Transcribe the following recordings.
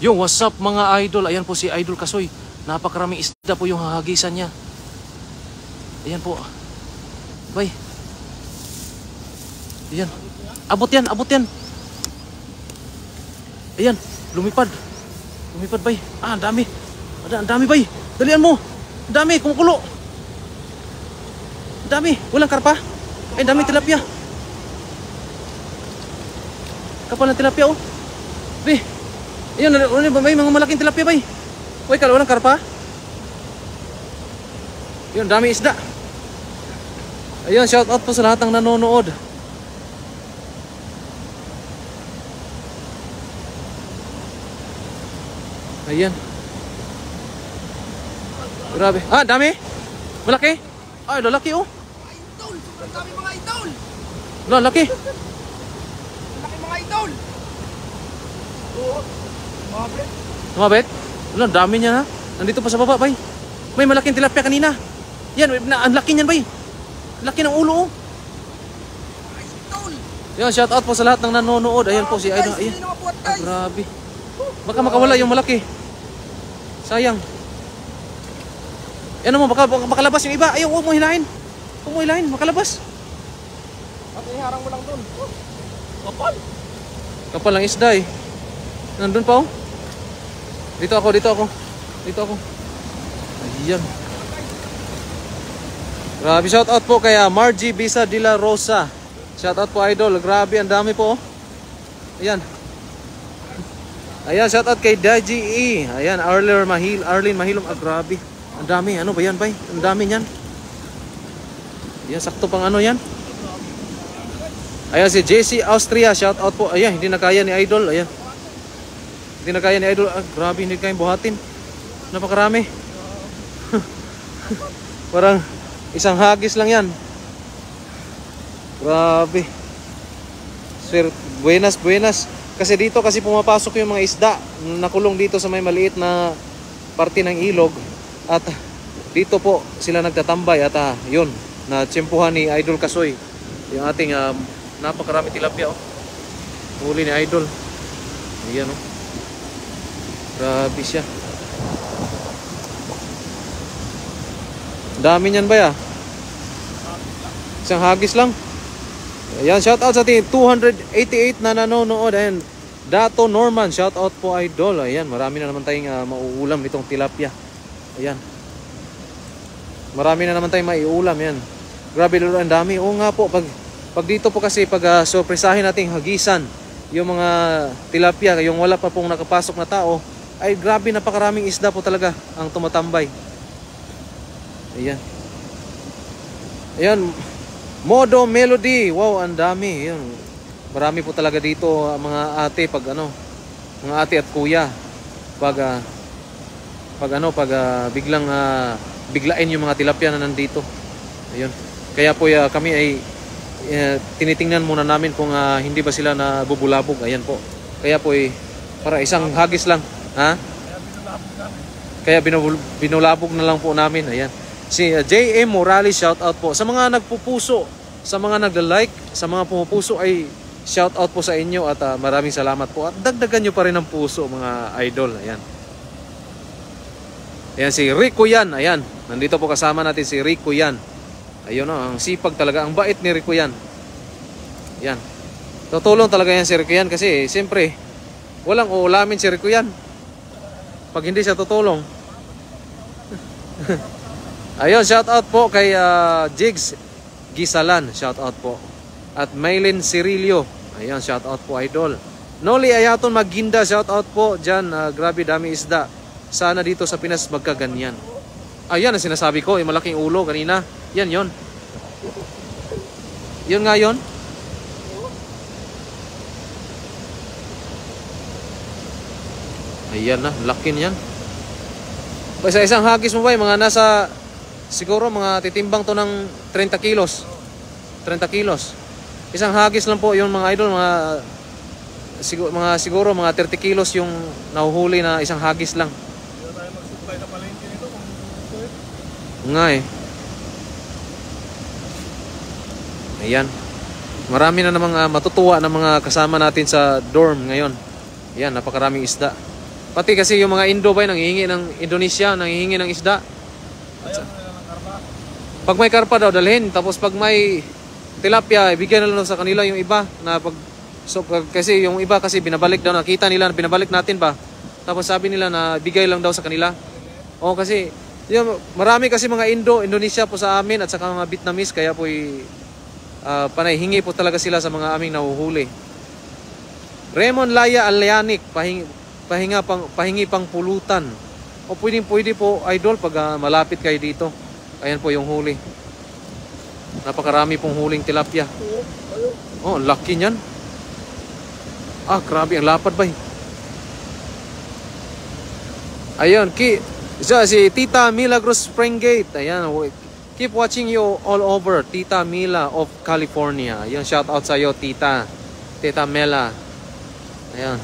Yung what's up mga idol, ayan po si Idol Kasoy. Napakaraming isda po yung hahagisan niya. Ayan po. Bay. Ayan. Abot yan, abot yan. Ayan, lumipad. Lumipad bay. Ah, ang dami. Ang dami bay. Dalian mo. Ang dami, kumukulo. Ang dami, walang karpa. Ay, ang dami tilapia. Kapal ng tilapia oh. Bay. Ayan, may mga malaking tilapia bay. Uy, walang karpa. Yun, dami isda. Ayun, shout out po sa lahat ng nanonood. Ayan. Grabe. Ah, dami. Malaki. Ay, lalaki oh. Idol, sobrang dami mga idol. Lalaki. Laki mga idol. Oo. Mabit. Mabit? Wala, dami niya na. Nandito pa sa baba, bay. May malaking tilapia kanina. Yan, ang laki niyan, bay. Laki ng ulo, oh. Idol. Yan, shout out po sa lahat ng nanonood. Ayan po si Idol. Ayan. Ah, grabe. Baka makawala yung malaki. Sayang. Ano mo, baka makalabas yung iba. Ayaw, huwag mo hilahin. Huwag mo hilahin, makalabas. At iharang mo lang doon. Kapal. Kapal lang isda eh. Nandun pa oh. Dito ako, dito ako. Dito ako. Ayan. Grabe, shout out po kay Margie Bisa de la Rosa. Shout out po idol. Grabe, ang dami po oh. Ayan. Ayan, shout out kay Daji E. Ayan, Arlene Mahilom. Ah, grabe. Ang dami. Ano ba yan, bay? Ang dami niyan. Ayan, sakto pang ano yan. Ayan, si JC Austria. Shout out po. Ayan, hindi na kaya ni Idol. Ayan. Hindi na kaya ni Idol. Ah, grabe, hindi kayang buhatin. Napakarami. Parang isang hagis lang yan. Grabe. Buenas. Kasi dito kasi pumapasok yung mga isda. Nakulong dito sa may maliit na parte ng ilog. At dito po sila nagtatambay. At yun, na-tsempuhan ni Idol Kasoy. Yung ating napakarami tilapia. Oh. Huli ni Idol. Ayan oh. Grabe siya. Dami niyan ba ya? Isang hagis lang. Ayan, shout out sa ating 288 na nanonood. Ayan, Dato Norman, shout out po idol. Ayan, marami na naman tayong mauulam nitong tilapia. Ayan. Marami na naman tayong maiulam yan. Grabe lalo, ang dami. Oo nga po, pag dito po kasi pag surpresahin nating hagisan yung mga tilapia, yung wala pa pong nakapasok na tao, ay grabe, napakaraming isda po talaga ang tumatambay. Ayan. Ayan. Modo Melody. Wow, ang dami. Yun. Marami po talaga dito mga ate pag mga ate at kuya pag biglang biglain yung mga tilapia na nandito. Ayun. Kaya po kami ay tinitingnan muna namin kung hindi ba sila nabubulabog. Ayan po. Kaya po para isang hagis lang, ha? Kaya binulabog na lang po namin. Ayan. Si J.M. Morales, shout out po. Sa mga nagpupuso, sa mga nagla-like, sa mga pumupuso ay shout out po sa inyo at maraming salamat po. At dagdagan nyo pa rin ang puso mga idol. Ayan. Ayan si Rico Yan. Ayan. Nandito po kasama natin si Rico Yan. Ayun o, ang sipag talaga. Ang bait ni Rico Yan. Ayan. Tutulong talaga yan si Rico Yan kasi siyempre walang uulamin si Rico Yan pag hindi siya tutulong. Ayun, shout out po kay Jigs Gisalan, shout out po. At Maylin Cirillo, ayun, shout out po idol. Noli Ayaton Maginda, shout out po dyan. Grabe, dami isda. Sana dito sa Pinas magkaganyan. Ayan ang sinasabi ko, yung malaking ulo kanina. Yan yon. Yun nga yun. Ayan na, laki niyan. Sa isang hagis mo ba, mga nasa siguro mga titimbang to ng 30 kilos. 30 kilos. Isang hagis lang po yung mga idol, siguro mga 30 kilos yung nahuhuli na isang hagis lang. Hindi na tayo mag-supply na palengke nito kung gusto ito. Nga eh. Ayan. Marami na namang matutuwa na mga kasama natin sa dorm ngayon. Ayan, napakaraming isda. Pati kasi yung mga Indo ba, nanghihingi ng Indonesia, nanghihingi ng isda. Ayaw na nila ng karpa. Pag may karpa daw, dalhin. Tapos pag may tilapia, ibigay na lang sa kanila yung iba. Na pag, so, kasi yung iba kasi binabalik daw, nakita nila, binabalik natin ba. Tapos sabi nila na bigay lang daw sa kanila. O kasi, yun, marami kasi mga Indonesia po sa amin at saka mga Vietnamese. Kaya po panay, hingi po talaga sila sa mga aming nahuhuli. Raymond Laya Alianic, pahingi pang pulutan. O pwede po idol pag malapit kayo dito. Ayan po yung huli. Napakarami pong huling tilapia. Oh, lucky niyan. Ah, grabe ang lapad ba. Ayun, si Tita Mila Cruz Springgate. Ayan, keep watching you all over. Tita Mila of California. Ayan, shout out sa iyo, Tita Mela. Ayan.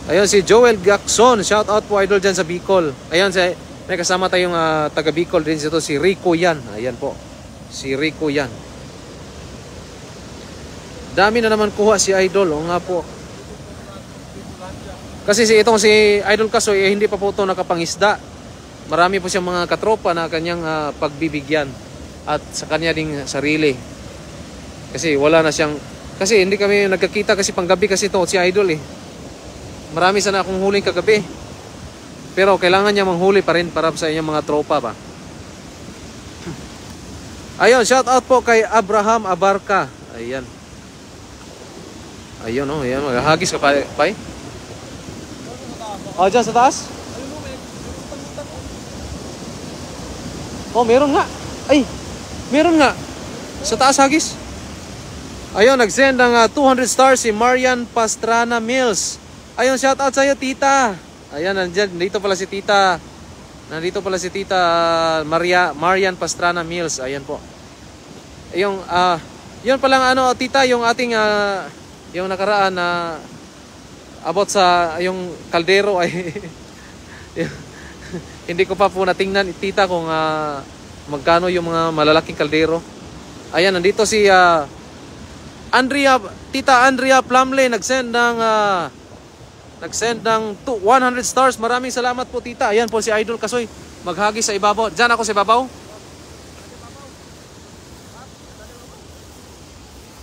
Ayun, si Joel Gacson. Shout out po idol dyan sa Bicol. Ayun, may kasama tayong taga Bicol din dito, si Rico yan. Ayan po. Si Rico yan. Dami na naman kuha si idol. O nga po. Kasi si Idol Kasoy hindi pa po ito nakapangisda. Marami po siyang mga katropa na kanyang pagbibigyan. At sa kanya ding sarili. Kasi wala na siyang... Kasi hindi kami nagkakita kasi panggabi kasi ito si Idol eh. Marami sana akong huling kagabi. Pero kailangan niya manghuli pa rin para sa inyong mga tropa ba. Ayun, shout out po kay Abraham Abarca. Ayan. Ayun oh, ayan. Maghahagis ka pa eh. Oh, dyan sa taas? Oh, meron nga. Ay, meron nga. Sa taas hagis. Ayun, nag-send ng 200 stars si Marian Pastrana Mills. Ayun, shout out sa iyo, tita. Ayan, nandito pala si tita. Nandito pala si tita Marian Pastrana Mills. Ayan po. Yung yun palang tita, yung ating yung nakaraan na about sa yung kaldero ay hindi ko pa po natingnan tita kung magkano yung mga malalaking kaldero. Ayan, nandito si Tita Andrea Plumley nag-send ng 100 stars. Maraming salamat po tita. Ayan po si Idol Kasoy maghagis sa ibabaw. Diyan ako sa ibabaw.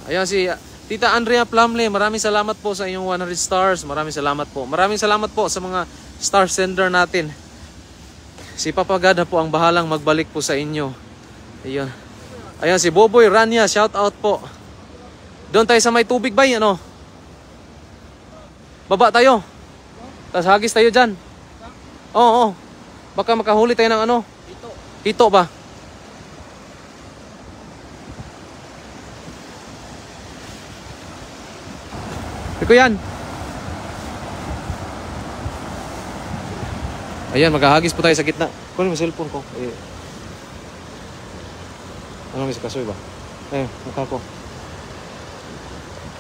Ayan si Tita Andrea Plumley. Maraming salamat po sa inyong 100 stars. Maraming salamat po. Maraming salamat po sa mga star sender natin. Si Papa God po ang bahalang magbalik po sa inyo. Ayun. Ayan si Boboy Rania. Shout out po. Doon tayo sa may tubig ba yan, Baba tayo. Tapos hagis tayo dyan. Oo. Baka makahuli tayo ng hito ba? Iko yan. Ayan, maghahagis po tayo sa gitna. Kunin mo cellphone ko. Ano may si Kasoy ba? Mukha ko.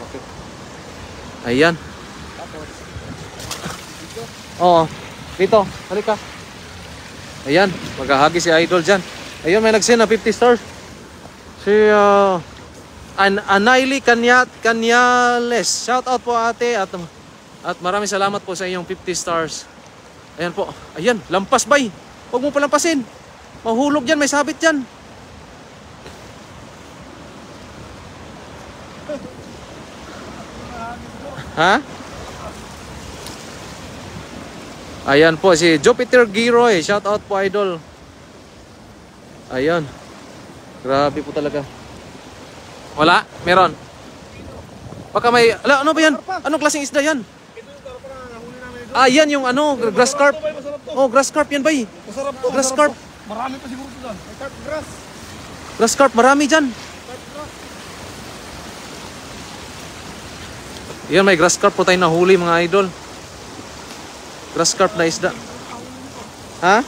Okay. Ayan. Oo. Dito. Halika. Ayan. Maghahagi si Idol dyan. Ayun, may nagsend na 50 stars. Si Anaili Canyales. Shout out po ate. At maraming salamat po sa inyong 50 stars. Ayan po. Ayan. Lampas bay. Huwag mo palampasin. Mahulog dyan. May sabit dyan. Ha? Ayan po si Jupiter Giroy. Shout out po idol. Ayan. Grabe po talaga. Wala? Meron? Baka may... ano ba yan? Anong klaseng isda yan? Yan yung grass carp. Oh, grass carp yan ba eh? Masarap to. Grass carp. Marami pa siguro ito dyan. Carp grass. Grass carp, marami dyan. Yan, may grass carp po tayo nahuli mga idol. Grass carp na isda. Ha?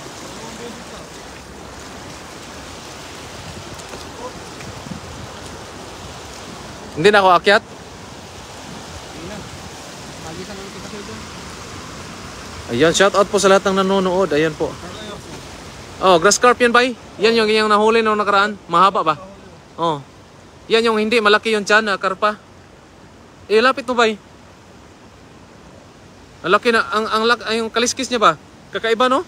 Hindi na ako akyat? Ayan, shout out po sa lahat ng nanonood. Ayan po. Oh, grass carp yan ba? Yan yung nahuli nung nakaraan. Mahaba ba? Oh. Yan yung hindi malaki yung tiyan na karpa. Lapit mo ba? Ang laki na, yung kaliskis niya ba? Kakaiba, no?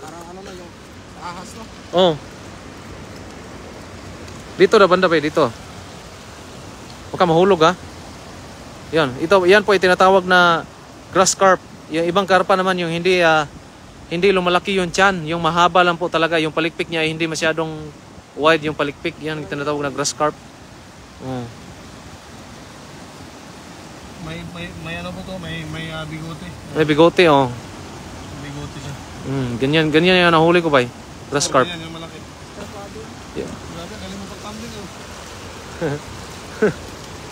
Parang ano na yung ahas, no? Oh. Dito na banda ba dito? Baka mahulog ha. Yan po ay tinatawag na grass carp. Yung ibang karpa naman yung hindi lumalaki yung tiyan, yung mahaba lang po talaga, yung palikpik niya ay hindi masyadong wide yung palikpik. Yan yung tinatawag na grass carp. Oh. May ano po to, may bigote. May bigote oh. Bigote siya. Ganyan yung nahuli ko ba? Grass carp. Yan yung malaki. Yeah. Grabe, galing mo pag-tumbling oh.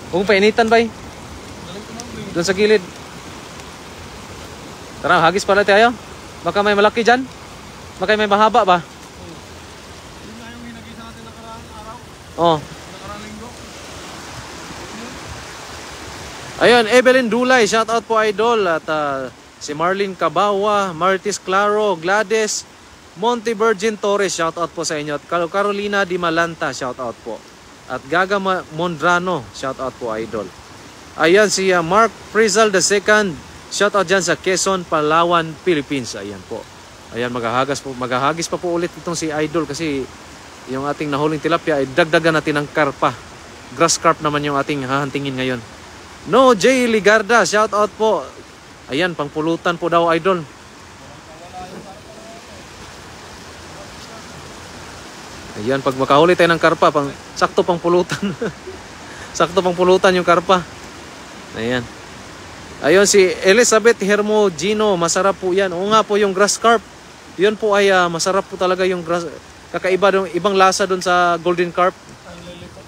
Huwag painitan ba? Galing tumambling. Doon sa gilid. Tara, hagis pala tayo. Baka may malaki dyan. Baka may mahaba ba? Yun nga yung hinagisa natin nakaraang araw. Oh. Nakaraang linggo. Ayun, Evelyn Dulay, shout out po idol. At si Marlene Cabawa, Martis Claro, Gladys Monte Virgin Torres, shout out po sa inyo. At Carolina Di Malanta, shout out po. At Gaga Mondrano, shout out po idol. Ayan si Mark Frizal II, shout out dyan sa Quezon, Palawan, Philippines. Ayan po. Ayan, maghahagis pa po ulit itong si idol kasi yung ating nahuling tilapia ay dagdagan natin ng karpa. Grass carp naman yung ating hahantingin ngayon. No J. Ligarda, shout out po. Ayan, pangpulutan po daw idol. Ayan, pag makahuli tayo ng karpa, sakto pang pulutan. Sakto pang pulutan yung karpa. Ayan. Ayun si Elizabeth Hermogino, masarap po yan. Oo nga po yung grass carp. Yun po ay masarap po talaga yung grass. Kakaiba yung ibang lasa dun sa golden carp. Ang lilipot.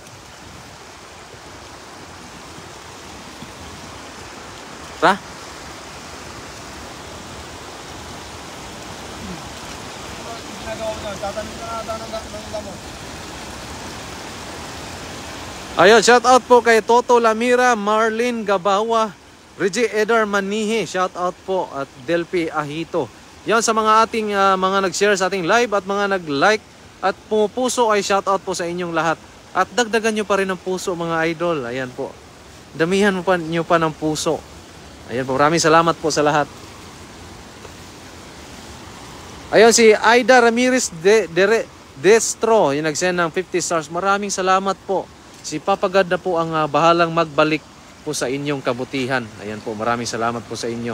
Ra? Ginagawa ko dyan, tatanim ka na ng lamok. Ayun, shout out po kay Toto Lamira, Marlene Gabawa, Reggie Edar Manihe, shout out po at Delphi Ahito. Yan sa mga ating mga nag-share sa ating live at mga nag-like at pumupuso ay shout out po sa inyong lahat. At dagdagan nyo pa rin ng puso mga idol. Ayan po. Damihan nyo pa ng puso. Ayan po, maraming salamat po sa lahat. Ayun si Aida Ramirez Destro, yung nag-send ng 50 stars. Maraming salamat po. Si Papa God na po ang bahalang magbalik po sa inyong kabutihan. Ayan po, maraming salamat po sa inyo.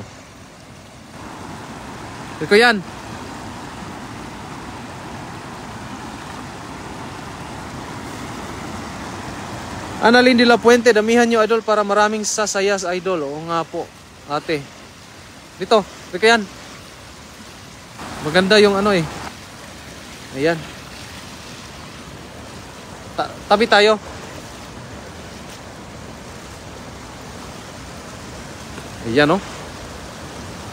Ito yan. Annalyn de la Puente, damihan nyo idol para maraming sasayas idol. Oo nga po, ate. Dito, ito yan. Maganda yung ano eh. Ayan. Tabi tayo. Ayan oh.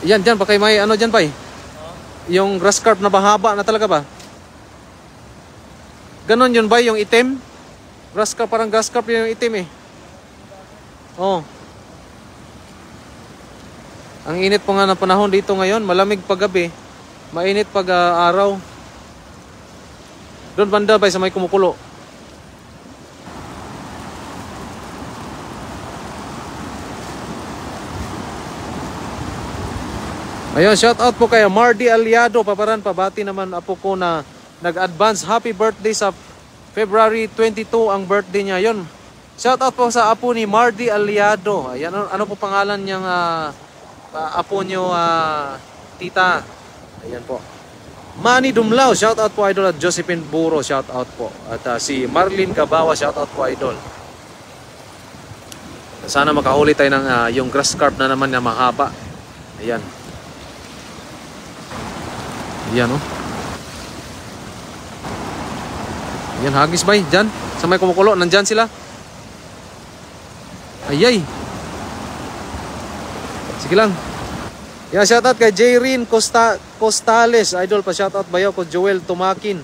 Ayan dyan, baka may ano dyan pa eh. Yung grass carp na bahaba na talaga ba? Ganon yun ba yung itim? Grass carp, parang grass carp yung itim eh. Oh. Ang init po nga ng panahon dito ngayon. Malamig pag gabi. Mainit pag araw. Doon banda ba sa may kumukulo? Ayun, shout out po kay Mardy Aliado. Paparan, pabati naman apo ko na nag-advance happy birthday sa February 22 ang birthday niya. Yun. Shout out po sa apo ni Mardy Aliado. Ayan, ano po pangalan niyang apo niyo, tita? Ayan po. Manny Dumlao, shout out po idol. At Josephine Buro, shout out po. At si Marlene Cabawa, shout out po idol. Sana makahuli tayo ng yung grass carp na naman na mahaba. Ayan. Ayan oh. Ayan, hagis ba dyan? Sa may kumukulo, nandyan sila. Ayay. Sige lang. Yan, shoutout kay Jayrin Costales. Idol, pa shoutout bayo ko Joel Tumakin.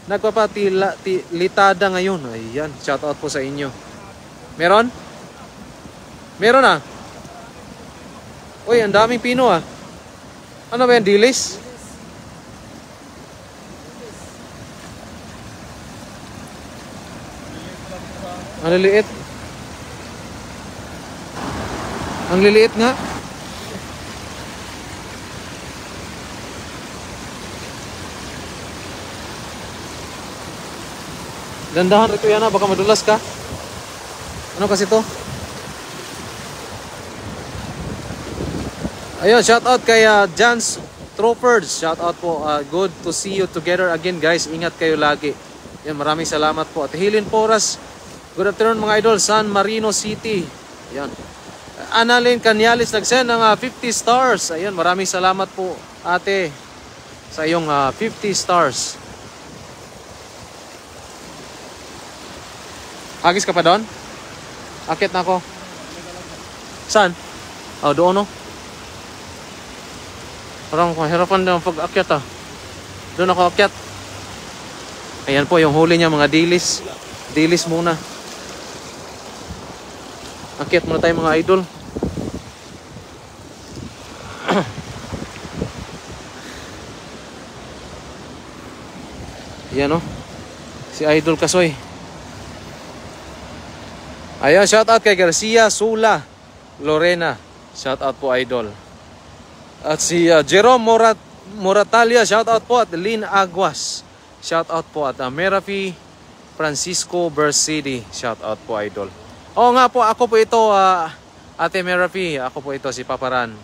Nagpapalitada ngayon. Ayan, shoutout po sa inyo. Meron? Meron ah. Uy, ang daming pino ah. Ano ba yan, dilis? Ang liliit. Ang liliit nga. Dandahan rito yan, baka madulas ka. Ano kasi to? Ayun, shout out kay Jans Troopers. Shout out po. Good to see you together again, guys. Ingat kayo lagi. Yan, maraming salamat po. At Hilin Poras, good afternoon mga idol. San Marino City. Yan. Annalyn Canyalis nagsend ng 50 stars. Ayun, maraming salamat po, ate, sa iyong 50 stars. Hagis ka pa doon? Akit na ako. Saan? Oh, doon no? Parang kahirapan na pag-akyat Doon ako akyat. Ayan po yung huli niya, mga dilis. Dilis muna. Akyat muna tayo mga idol. Ayan o. Si Idol Kasoy. Ayan, shout out kay Garcia Sula Lorena. Shout out po, idol. At si Jerome Moratalia, shout out po. At Lynn Aguas, shout out po. At Merafi Francisco Bersidi, shout out po, idol. Oo nga po, ako po ito, Ate Merafi. Ako po ito, si Paparan.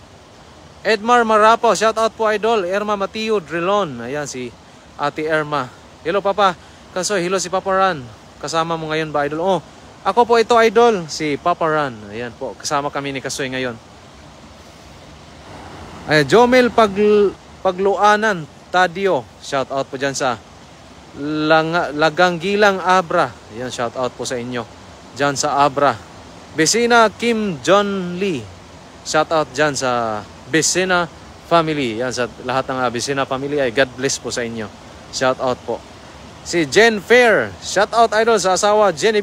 Edmar Marapaw, shout out po, idol. Irma Mateo Drilon. Ayan, si Ate Irma. Hello, Papa Kasoy. Hello, si Paparan. Kasama mo ngayon ba, idol? Oh, ako po ito, idol, si Paparan. Ayan po, kasama kami ni Kasoy ngayon. Ayan, Jomel Pagluanan Tadio, shout out po dyan sa Laganggilang Abra. Ayan, shout out po sa inyo dyan sa Abra. Besina Kim John Lee, shout out dyan sa Besina family. Yan, sa lahat ng Besina family ay God bless po sa inyo. Shout out po. Si Jen Fair, shout out, idol, sa asawa Jenny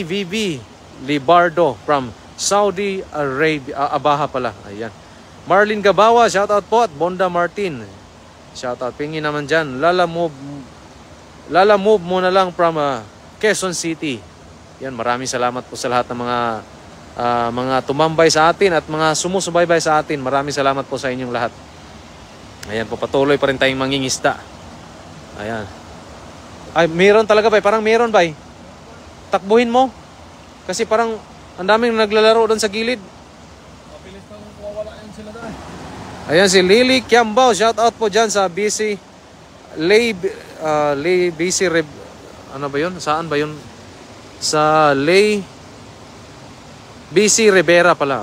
VB Libardo from Saudi Arabia, Abaha pala. Ayan. Marlene Gabawa, shout out po. At Bonda Martin, shout out. Pingin naman dyan. Lala move mo na lang from Quezon City. Yan, maraming salamat po sa lahat ng mga tumambay sa atin at mga sumusubaybay sa atin. Maraming salamat po sa inyong lahat. Ayan po, patuloy pa rin tayong mangingista. Ayan. Ay, meron talaga ba? Parang meron ba? Takbuhin mo. Kasi parang ang daming naglalaro doon sa gilid. Mabilis nang wawala yan sila doon. Ayan, si Lily Kiambao, shout out po dyan sa BC BC ano ba yun? Saan ba yun? Sa BC Rivera pala.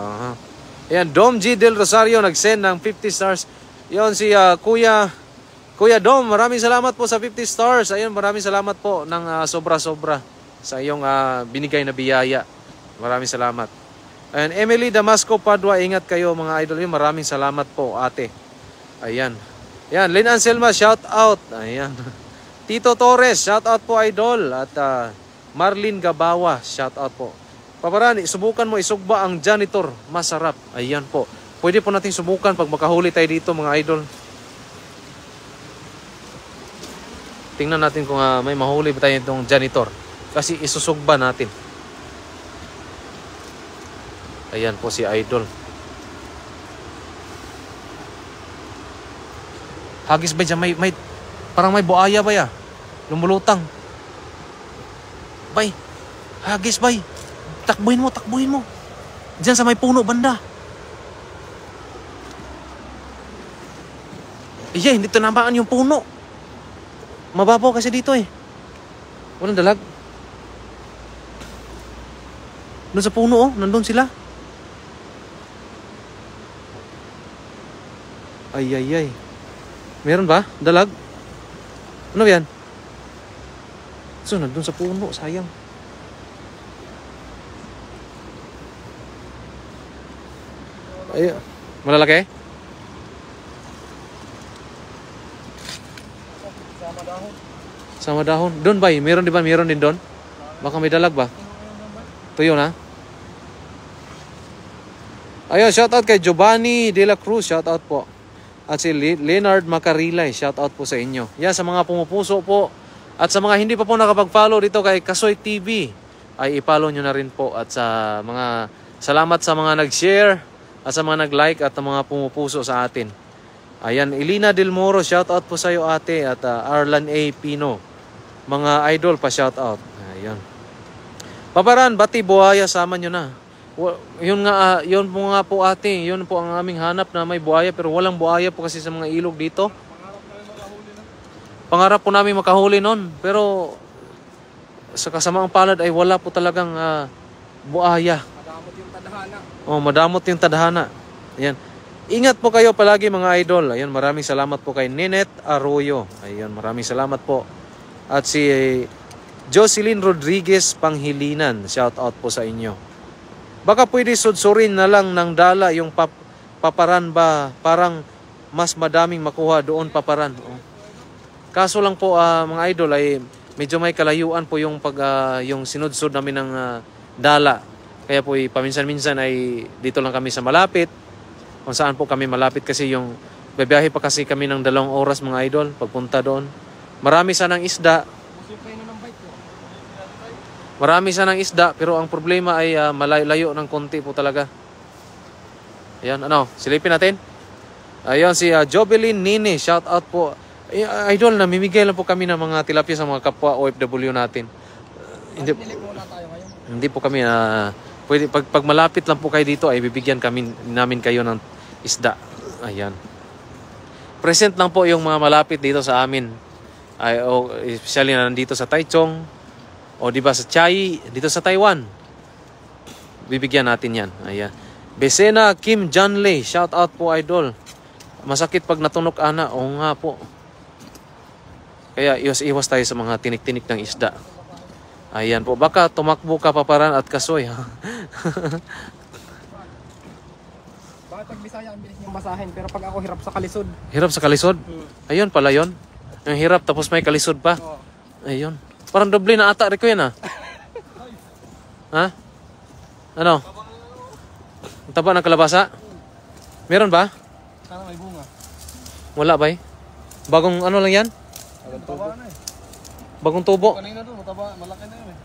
Ayan, Dom G. Del Rosario nagsend ng 50 stars. Yun, si Kuya Dom, maraming salamat po sa 50 stars. Ayun, maraming salamat po ng sobra-sobra sa iyong binigay na biyaya. Maraming salamat. And Emily Damasco Padua, ingat kayo mga idol. Maraming salamat po, ate. Ayan. Ayan, Lynn Anselma, shout out. Ayan. Tito Torres, shout out po, idol. At Marlene Gabawa, shout out po. Paparani, subukan mo isugba ang janitor. Masarap. Ayan po. Pwede po natin subukan pag makahuli tayo dito mga idol. Tingnan natin kung may mahuli ba tayo itong janitor. Kasi isusugba natin. Ayan po si idol. Hagis ba dyan? May parang may buaya ba ya? Lumulutang. Bay, hagis bay. Takbuhin mo. Diyan sa may puno banda. Iya, hindi tinamaan yung puno. Mababaw kasi dito eh. Walang dalag. Doon sa puno oh, nandun sila. Ay. Meron ba? Dalag? Ano yan? So, nandun sa puno, sayang. Ay, malalaki? Sama dahon. Doon ba? Meron di ba? Meron din doon? Baka may dalag ba? Tuyo na. Ayun, shout out kay Giovanni De La Cruz. Shout out po. At si Leonard Macarilay. Shout out po sa inyo. Yan, sa mga pumupuso po. At sa mga hindi pa po nakapag-follow dito kay Kasoy TV, ay i-follow nyo na rin po. At sa mga salamat sa mga nag-share at sa mga nag-like at mga pumupuso sa atin. Ayan, Elina Del Moro, shout out po sa iyo ate. At Arlan A. Pino. mga idol pa shout out. Ayun. Paparan, bati buhaya, sama nyo na. Yun nga, yun po nga po ate, yun po ang aming hanap na may buhaya, pero walang buhaya po kasi sa mga ilog dito. Pangarap po namin makahuli nun, pero sa kasamaang palad ay wala po talagang buhaya. Madamot yung tadhana. Oh, madamot yung tadhana. Ayan. Ingat po kayo palagi mga idol. Ayan, maraming salamat po kay Ninette Arroyo. Ayan, maraming salamat po. At si Jocelyn Rodriguez Panghilinan, shout out po sa inyo. Baka pwede sudsurin na lang ng dala yung paparan ba, parang mas madaming makuha doon paparan. Oh. Kaso lang po mga idol ay medyo may kalayuan po yung yung sinudsud namin ng dala. Kaya po paminsan-minsan ay dito lang kami sa malapit. Kung saan po kami malapit kasi yung babiyahe pa kasi kami ng 2 oras mga idol pagpunta doon. Marami sanang isda. Marami sanang isda pero ang problema ay malayo ng konti po talaga. Ayan, silipin natin. Ayun si Jobelin Nini, shout out po. Idol, namimigay lang po kami ng mga tilapia sa mga kapwa OFW natin. Hindi po kami pwede pag malapit lang po kayo dito ay bibigyan namin kayo ng isda. Ayan. Present lang po yung mga malapit dito sa amin. Especially na nandito sa Taichung o di ba sa Chiayi, dito sa Taiwan. Bibigyan natin 'yan. Ayan. Besena Kim Janley, shout out po idol. Masakit pag natunok ana. Oo nga po. Kaya iwas tayo sa mga tinik-tinik ng isda. Ayan po. Baka tumakbo ka paparan at kasoy. Bakit pag Bisaya ang bilis niyang basahin, pero pag ako hirap sa kalisod. Hirap sa kalisod? Ayun pala yun. Yung hirap tapos may kalisod pa. Oo. Ayun. Parang doble na ata. Rico yan Ha? Ano? Ang taba ng kalabasa? Meron ba? Sana may bunga. Wala ba Bagong ano lang yan? Mataba na Bagong tubo? Kanina doon, mataba, malaki na yun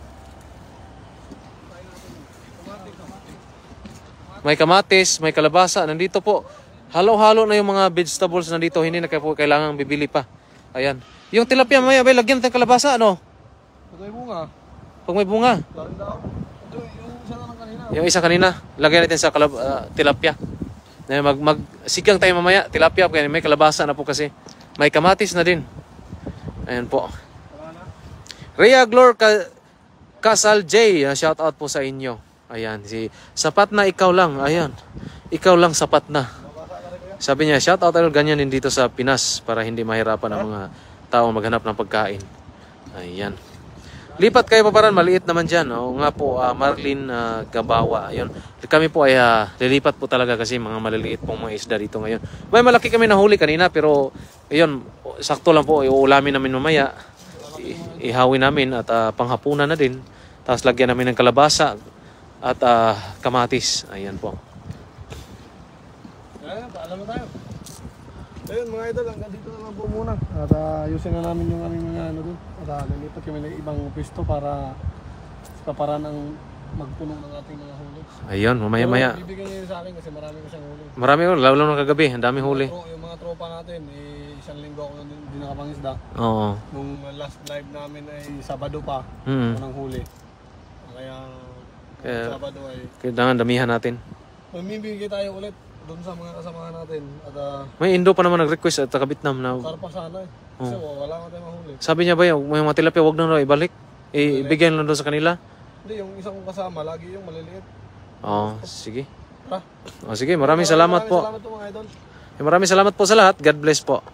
May kamatis, may kalabasa. Nandito po. Halo-halo na yung mga vegetables nandito. Hindi na kayo po kailangang bibili pa. Ayan. Yung tilapia, may lagyan natin kalabasa, ano? Pag may bunga. Pag may bunga. Larin daw. Ito, yung isa na lang kanina. Yung isa kanina, lagyan natin sa tilapia. Sigang tayo mamaya, tilapia, kaya may kalabasa na po kasi. May kamatis na din. Ayan po. Rhea Glor Casal J, shout out po sa inyo. Ayan, sapat na ikaw lang. Ayan, ikaw lang sapat na. Sabi niya, shout out ganyan din dito sa Pinas para hindi mahirapan ang mga tao maghanap ng pagkain. Ayan. Lipat kayo paparan, maliit naman dyan. O nga po, Marlene Gabawa. Ayun. Kami po ay lilipat po talaga kasi mga maliliit pong mga isda dito ngayon. May malaki kami nahuli kanina pero ayun, sakto lang po. Iulamin namin mamaya. Ihawin namin at panghapunan na din. Tapos lagyan namin ng kalabasa at kamatis. Ayan po. Ayan, paalam na tayo. Ayun mga idol, hanggang dito na lang po muna. At ayusin na namin yung aming mga ano dun. At nalipat kami ng ibang pisto para paparan ang magpunong ng ating mga huli. Ayun, mamaya-maya. Bibigyan niyo yun sa akin kasi marami ko siyang huli. Marami ko, lalo ng kagabi. Ang dami huli. Yung mga tropa natin, isang linggo ako hindi nakapangisda. Oo. Nung last live namin ay Sabado pa. Unang huli. Kaya Sabado ay kailangan damihan natin. mamimigay tayo ulit doon sa mga kasamahan natin. At May Indo pa naman nag-request at taga Vietnam na. para pa sana kasi wala ka tayong mahuli. Sabi niya ba yung mga tilapia wag na raw ibalik? Ibigay lang doon sa kanila? Hindi, yung isang kong kasama, lagi yung maliliit. Sige. Ha? Sige, maraming salamat po. Salamat po mga idol. Maraming salamat po sa lahat. God bless po.